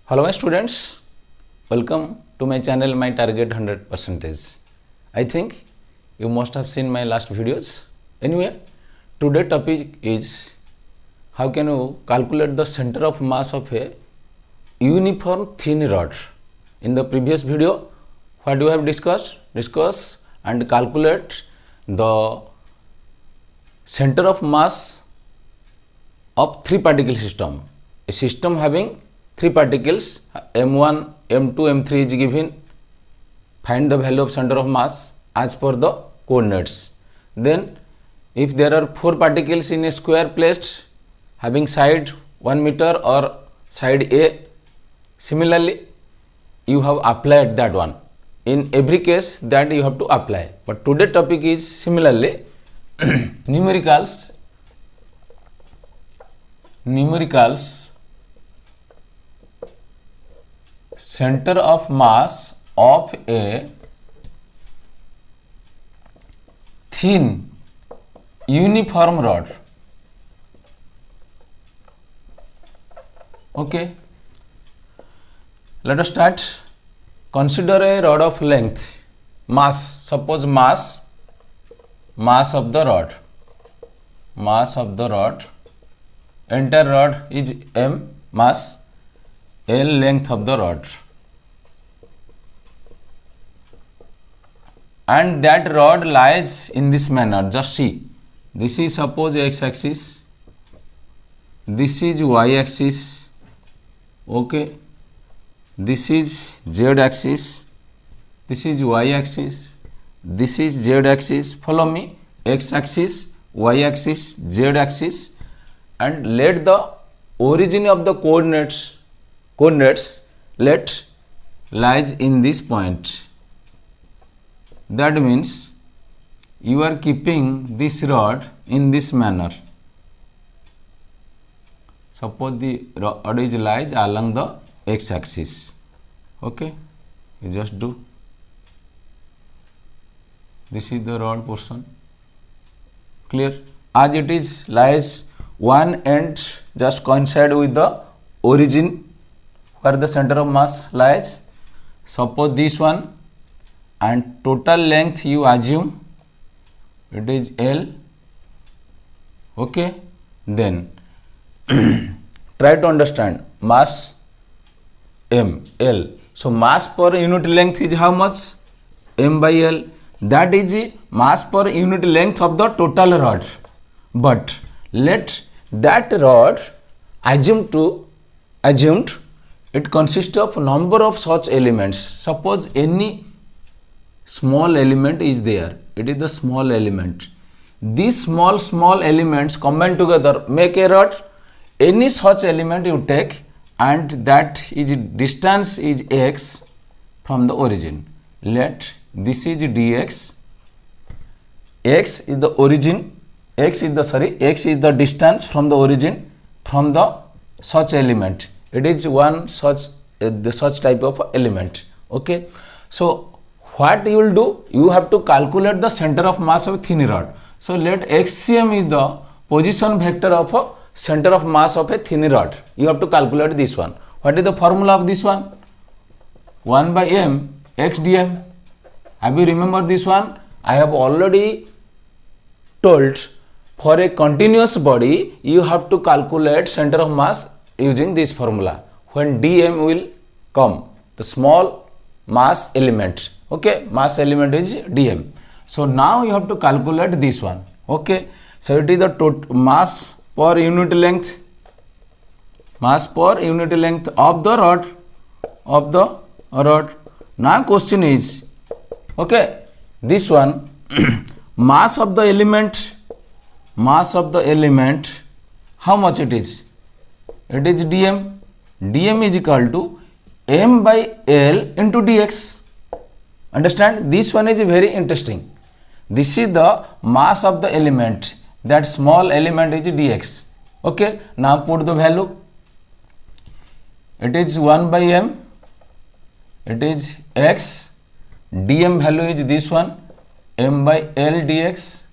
Hello my students, welcome to my channel My Target 100%. I think you must have seen my last videos. Anyway, today topic is how can you calculate the center of mass of a uniform thin rod. In the previous video, what you have discussed? Discuss and calculate the center of mass of three particle system. A system having three particles m1, m2, m3 is given. Find the value of center of mass as per the coordinates. Then if there are four particles in a square placed having side 1 meter or side A, similarly you have applied that one. In every case that you have to apply. But today topic is similarly numericals center of mass of a thin uniform rod. Okay, let us start. Consider a rod of length, mass, suppose mass of the rod, entire rod is m, mass, L length of the rod, and that rod lies in this manner. Just see, this is suppose x axis, this is y axis, okay, this is z axis, this is y axis, this is z axis, follow me, x axis, y axis, z axis, and let the origin of the coordinates let lies in this point. That means you are keeping this rod in this manner. Suppose the rod is lies along the x axis. Okay, you just do. This is the rod portion. Clear? As it is lies one end just coincide with the origin where the center of mass lies. Suppose this one, and total length you assume it is L. Okay, then try to understand mass m, L. So mass per unit length is how much? M by L. That is mass per unit length of the total rod. But let that rod assumed it consists of number of such elements. Suppose any small element is there, it is the small element. These small elements combined together make a rod. Any such element you take, and that is distance is x from the origin. Let this is dx, x is the origin, x is the distance from the origin from the such element. It is one such type of element. Okay, so what you will do, you have to calculate the center of mass of a thin rod. So let xcm is the position vector of a center of mass of a thin rod. You have to calculate this one. What is the formula of this one? 1 by m x dm. Have you remembered this one? I have already told, for a continuous body you have to calculate center of mass using this formula. When dm will come, the small mass element, okay, mass element is dm. So now you have to calculate this one. Okay, so it is the total mass per unit length of the rod. Now question is, okay, this one mass of the element, how much it is? It is dm. Dm is equal to m by L into dx. Understand? This one is very interesting. This is the mass of the element. That small element is dx. Okay, now put the value. It is 1 by m. It is x. Dm value is this one, m by L dx.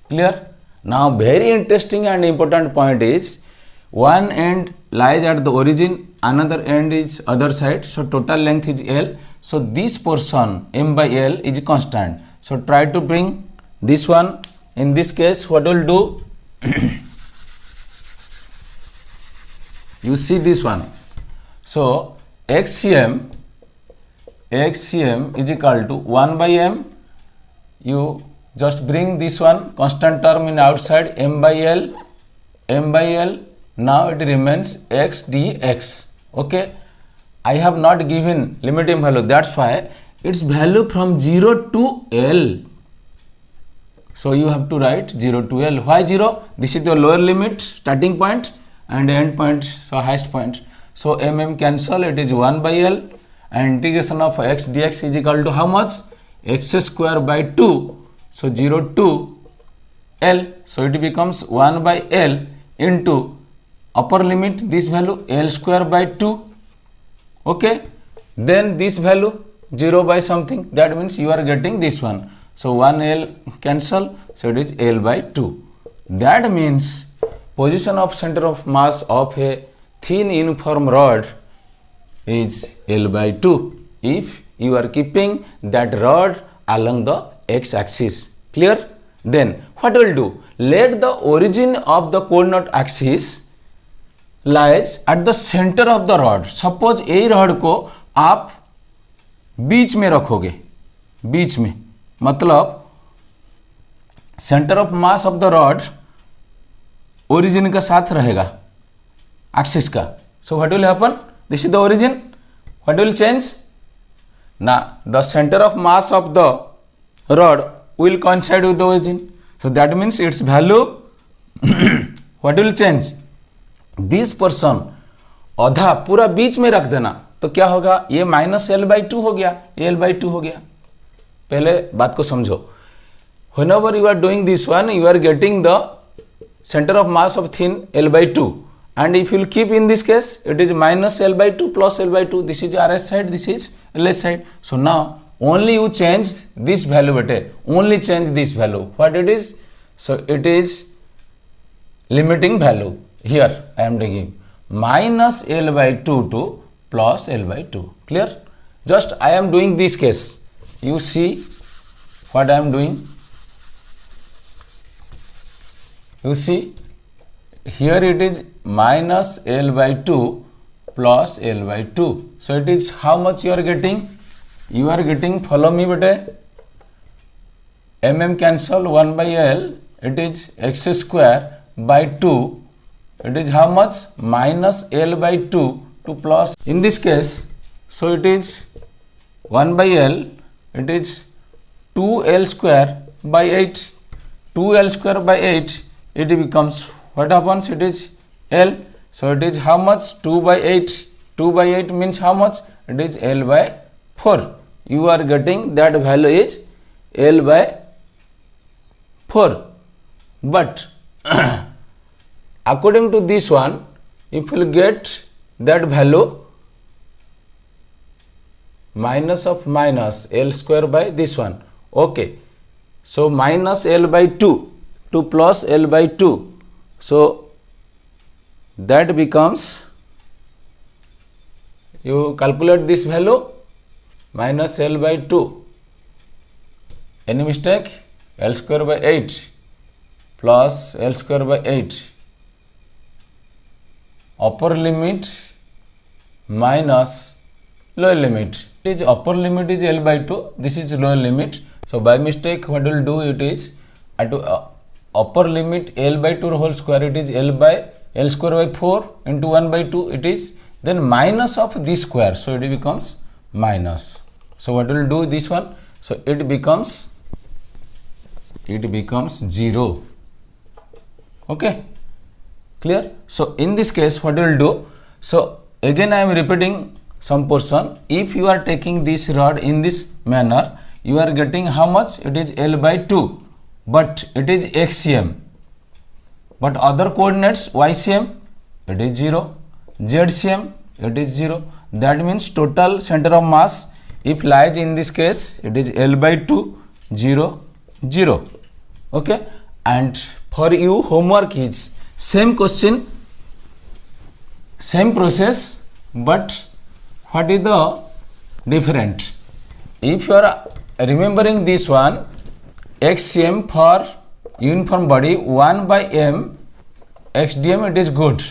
Clear? Now very interesting and important point is, one end lies at the origin, another end is other side, so total length is L. So this portion m by L is constant. So try to bring this one. In this case, what will do? You see this one. So xcm is equal to 1 by m. You just bring this one constant term in outside, m by L. Now it remains x dx. Okay, I have not given limiting value, that's why its value from 0 to L. So you have to write 0 to L. Why 0? This is the lower limit, starting point, and end point, so highest point. So cancel, it is 1 by L, and integration of x dx is equal to how much? X square by 2. So 0 to L. So it becomes 1 by L into upper limit, this value L square by 2. Okay, then this value 0 by something, that means you are getting this one. So 1 L cancel, so it is L by 2. That means position of center of mass of a thin uniform rod is L by 2 if you are keeping that rod along the x-axis. Clear? Then what will do? Let the origin of the coordinate axis lies at the center of the rod. Suppose यही rod को आप बीच में रखोगे, बीच में मतलब centre of mass of the rod origin का साथ रहेगा, एक्सिस का. So what will happen? This is the origin. What will change? ना the centre of mass of the rod will coincide with the origin. So that means its value what will change? This portion आधा पूरा बीच में रख देना तो क्या होगा? ये माइनस एल बाई टू हो गया, एल बाई टू हो गया. पहले बात को समझो. Whenever you are doing this one, you are getting the center of mass of thin L by 2, and if you will keep in this case, it is minus L by 2 plus L by 2. This is RS side, this is LS side. So now only you change this value, bete. Only change this value. What it is? So it is limiting value. Here I am taking minus L by 2 to plus L by 2. Clear? Just I am doing this case. You see what I am doing. You see here it is minus L by 2 plus L by 2. So it is how much you are getting? You are getting, follow me bete, cancel 1 by L, it is x square by 2, it is how much? Minus L by 2 to plus, in this case, so it is 1 by L, it is 2L square by 8, 2L square by 8, it becomes, what happens? It is L, so it is how much? 2 by 8, 2 by 8 means how much? It is L by 4. You are getting that value is L by 4. But according to this one, if you get that value minus of minus L square by this one. Okay. So minus L by 2 to plus L by 2. So that becomes, you calculate this value, minus L by 2, any mistake? L square by 8 plus L square by 8, upper limit minus lower limit. It is upper limit is L by 2, this is lower limit. So by mistake what will do, it is at upper limit L by 2 whole square, it is L square by 4 into 1 by 2, it is then minus of this square, so it becomes minus. So what will do this one? So it becomes 0. Okay, clear? So in this case what will do? So again I am repeating some portion. If you are taking this rod in this manner, you are getting how much? It is L by 2, but it is xcm. But other coordinates ycm, it is 0, zcm, it is 0. That means total center of mass, if lies in this case, it is L by 2, 0, 0. Okay, and for you homework is same question Same process, but what is the different? If you are remembering this one, xcm for uniform body 1 by m xdm, it is good.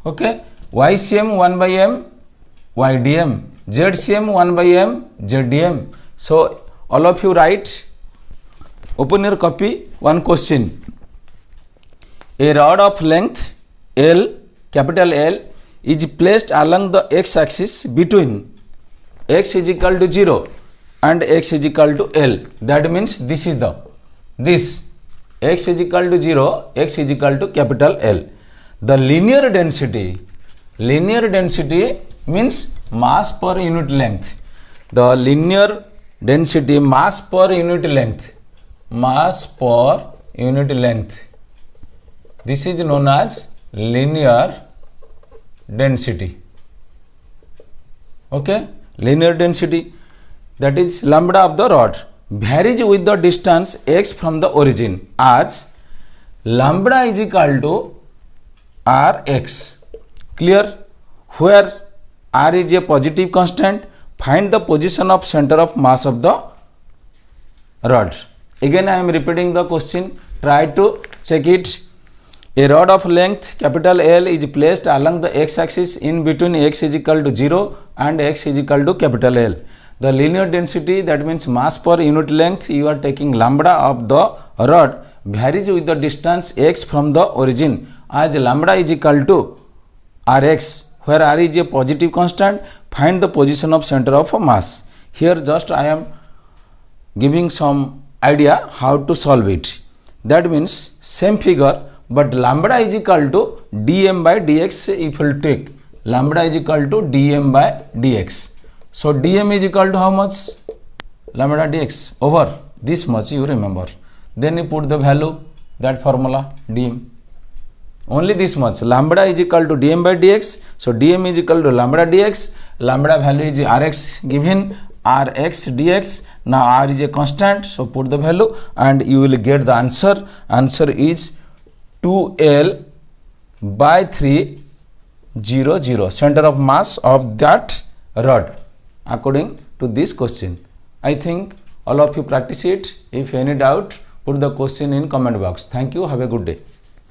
Okay, ycm 1 by m ydm, zcm 1 by m zdm. So all of you write, open your copy, one question. A rod of length L, capital L, is placed along the x axis between x is equal to 0 and x is equal to L. That means this is this x is equal to 0, x is equal to capital L. The linear density means mass per unit length. The linear density, mass per unit length, this is known as linear density. Okay, linear density, that is lambda of the rod, varies with the distance x from the origin, as lambda is equal to rx. Clear? Where r is a positive constant, find the position of center of mass of the rod. Again I am repeating the question, try to check it. A rod of length capital L is placed along the x axis in between x is equal to 0 and x is equal to capital L. The linear density, that means mass per unit length, you are taking lambda of the rod, varies with the distance x from the origin, as lambda is equal to rx, where r is a positive constant. Find the position of center of mass. Here just I am giving some idea how to solve it. That means same figure, but lambda is equal to dm by dx. If you will take lambda is equal to dm by dx, so dm is equal to how much? Lambda dx over this much, you remember. Then you put the value, that formula, dm. Only this much, lambda is equal to dm by dx, so dm is equal to lambda dx. Lambda value is rx given, rx dx. Now r is a constant, so put the value and you will get the answer. Answer is 2L by 300, center of mass of that rod, according to this question. I think all of you practice it. If any doubt, put the question in comment box. Thank you. Have a good day.